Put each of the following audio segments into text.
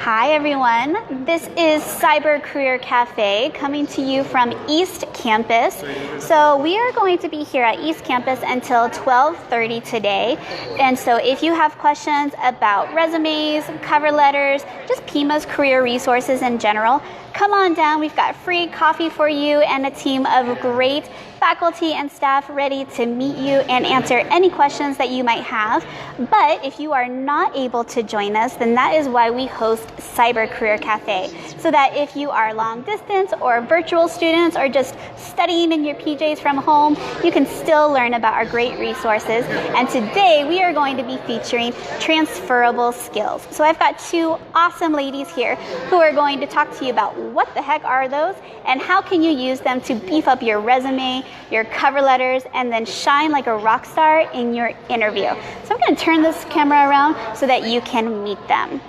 Hi everyone, this is Cyber Career Cafe coming to you from East Campus. So we are going to be here at East Campus until 12:30 today. And so if you have questions about resumes, cover letters, just PIMA's career resources in general, come on down. We've got free coffee for you and a team of great faculty and staff ready to meet you and answer any questions that you might have. But if you are not able to join us, then that is why we host Cyber Career Cafe, so that if you are long distance or virtual students or just studying in your PJs from home, you can still learn about our great resources. And today we are going to be featuring transferable skills. So I've got two awesome ladies here who are going to talk to you about what the heck are those and how can you use them to beef up your resume, your cover letters, and then shine like a rock star in your interview. So I'm going to turn this camera around so that you can meet them.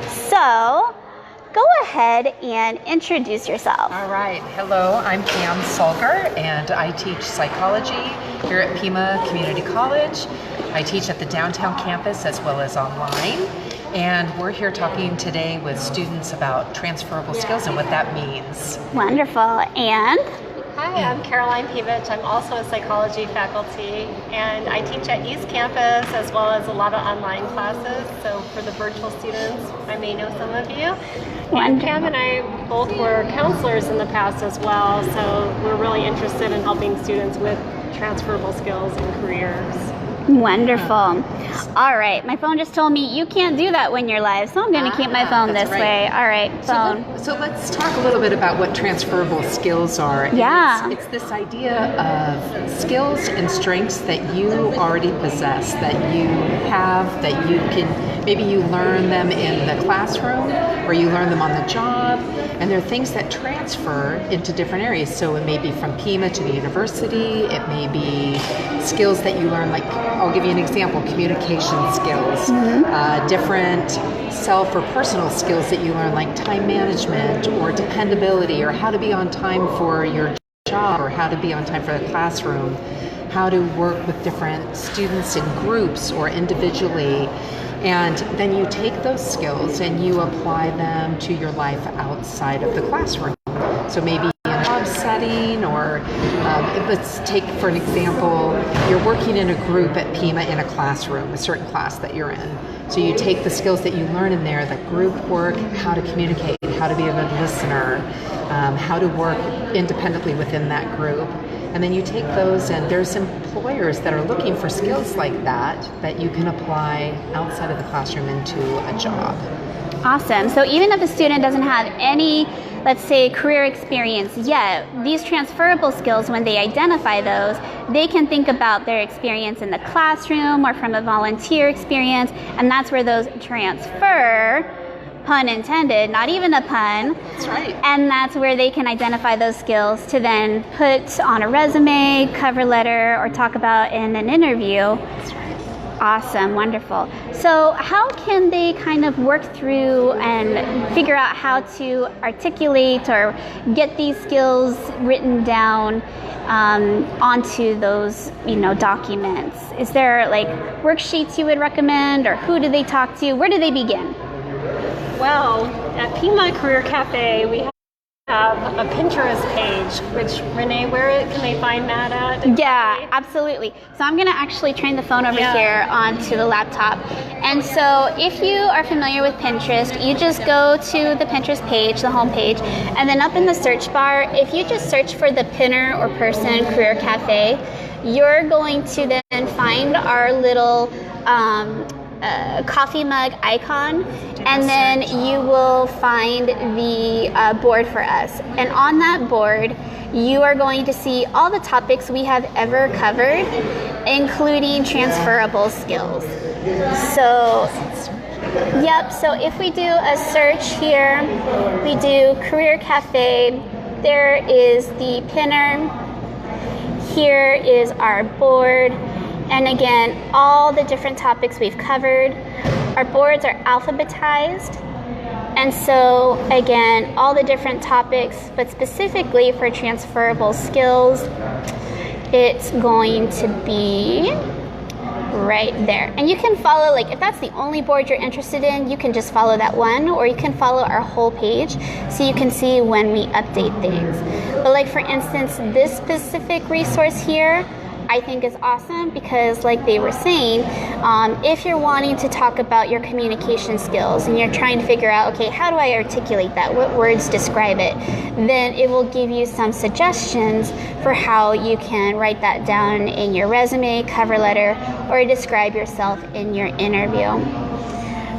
So go ahead and introduce yourself. All right. Hello, I'm Pam Solger, and I teach psychology here at Pima Community College. I teach at the downtown campus as well as online. And we're here talking today with students about transferable skills and what that means. Wonderful. And? Hi, I'm Caroline Pevich. I'm also a psychology faculty, and I teach at East Campus as well as a lot of online classes. So for the virtual students, I may know some of you. And Pam and I both were counselors in the past as well, so we're really interested in helping students with transferable skills and careers. Wonderful. All right, my phone just told me you can't do that when you're live, so I'm going to keep my phone this way. All right, phone. So let's talk a little bit about what transferable skills are. Yeah. It's this idea of skills and strengths that you already possess, that you have, that you can, maybe you learn them in the classroom or you learn them on the job, and they're things that transfer into different areas. So it may be from Pima to the university, it may be skills that you learn, like I'll give you an example, communication skills, different self or personal skills that you learn, like time management or dependability, or how to be on time for your job, or how to be on time for the classroom, how to work with different students in groups or individually. And then you take those skills and you apply them to your life outside of the classroom. So maybe in a job setting, or let's take for an example, you're working in a group at Pima in a classroom, a certain class that you're in. So you take the skills that you learn in there, the group work, how to communicate, how to be a good listener, how to work independently within that group. And then you take those, and there's employers that are looking for skills like that you can apply outside of the classroom into a job. Awesome. So even if a student doesn't have any, let's say, career experience yet, these transferable skills, when they identify those, they can think about their experience in the classroom or from a volunteer experience, and that's where those transfer, pun intended, not even a pun. That's right. And that's where they can identify those skills to then put on a resume, cover letter, or talk about in an interview. That's right. Awesome, wonderful. So how can they kind of work through and figure out how to articulate or get these skills written down onto those, documents? Is there like worksheets you would recommend, or who do they talk to? Where do they begin? Well, at Pima Career Cafe, we have a Pinterest page, which, Renee, where can they find that at? Exactly? Yeah, absolutely. So I'm going to actually turn the phone over here onto the laptop. And so if you are familiar with Pinterest, you just go to the Pinterest page, the home page, and then up in the search bar, if you just search for the Pinner or Person Career Cafe, you're going to then find our little coffee mug icon, and then you will find the board for us. And on that board, you are going to see all the topics we have ever covered, including transferable skills. So, so if we do a search here, we do Career Cafe, there is the pinner, here is our board, and again, all the different topics we've covered. Our boards are alphabetized. And so, again, all the different topics, but specifically for transferable skills, it's going to be right there. And you can follow, like if that's the only board you're interested in, you can just follow that one, or you can follow our whole page so you can see when we update things. But like for instance, this specific resource here, I think is awesome because like they were saying, if you're wanting to talk about your communication skills and you're trying to figure out, okay, how do I articulate that? What words describe it? Then it will give you some suggestions for how you can write that down in your resume, cover letter, or describe yourself in your interview.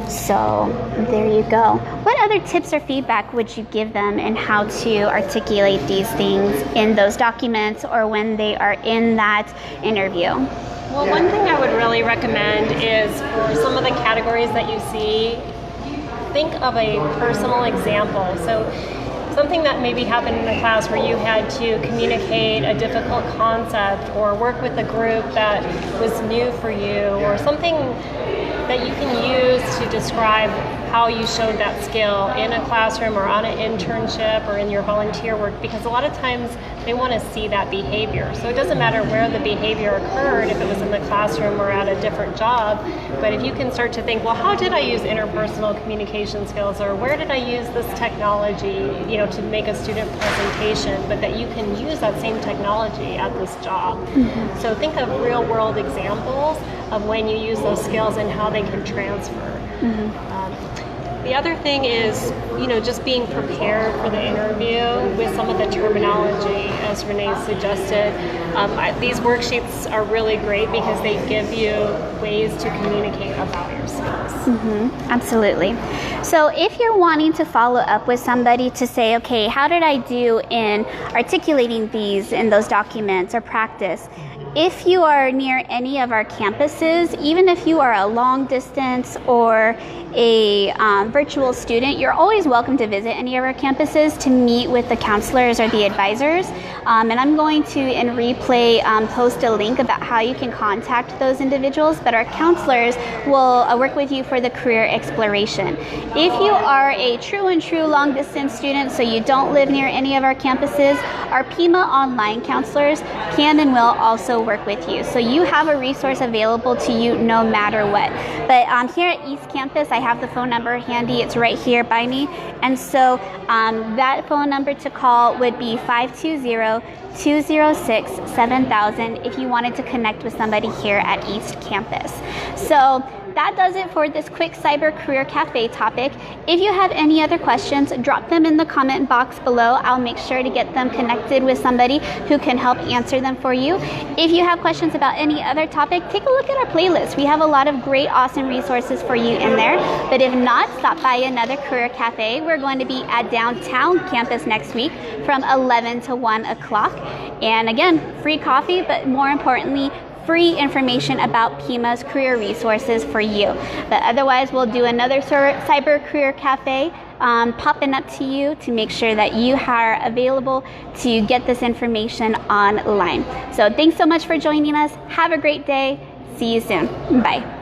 So there you go. What other tips or feedback would you give them in how to articulate these things in those documents or when they are in that interview? Well, one thing I would really recommend is for some of the categories that you see, think of a personal example. So something that maybe happened in a class where you had to communicate a difficult concept or work with a group that was new for you, or something that you can use to describe how you showed that skill in a classroom or on an internship or in your volunteer work, because a lot of times they want to see that behavior. So it doesn't matter where the behavior occurred, if it was in the classroom or at a different job, but if you can start to think, well, how did I use interpersonal communication skills, or where did I use this technology, to make a student presentation, but that you can use that same technology at this job. Mm-hmm. So think of real world examples of when you use those skills and how they can transfer. Mm-hmm. The other thing is, just being prepared for the interview with some of the terminology, as Renee suggested. These worksheets are really great because they give you ways to communicate about your skills. Mm-hmm. Absolutely. So if you're wanting to follow up with somebody to say, okay, how did I do in articulating these in those documents or practice? If you are near any of our campuses, even if you are a long distance or a virtual student, you're always welcome to visit any of our campuses to meet with the counselors or the advisors. And I'm going to, in replay, post a link about how you can contact those individuals, but our counselors will work with you for the career exploration. If you are a true long distance student, so you don't live near any of our campuses, our PIMA online counselors can and will also work with you. So you have a resource available to you no matter what. But here at East Campus, I have the phone number handy. It's right here by me. And so that phone number to call would be 520-206-7000 if you wanted to connect with somebody here at East Campus. So that does it for this quick Cyber Career Cafe topic. If you have any other questions, drop them in the comment box below. I'll make sure to get them connected with somebody who can help answer them for you. If you have questions about any other topic, take a look at our playlist. We have a lot of great, awesome resources for you in there. But if not, stop by another Career Cafe. We're going to be at downtown campus next week from 11 to 1 o'clock. And again, free coffee, but more importantly, free information about PIMA's career resources for you. But otherwise, we'll do another Cyber Career Cafe popping up to you to make sure that you are available to get this information online. So thanks so much for joining us. Have a great day. See you soon. Bye.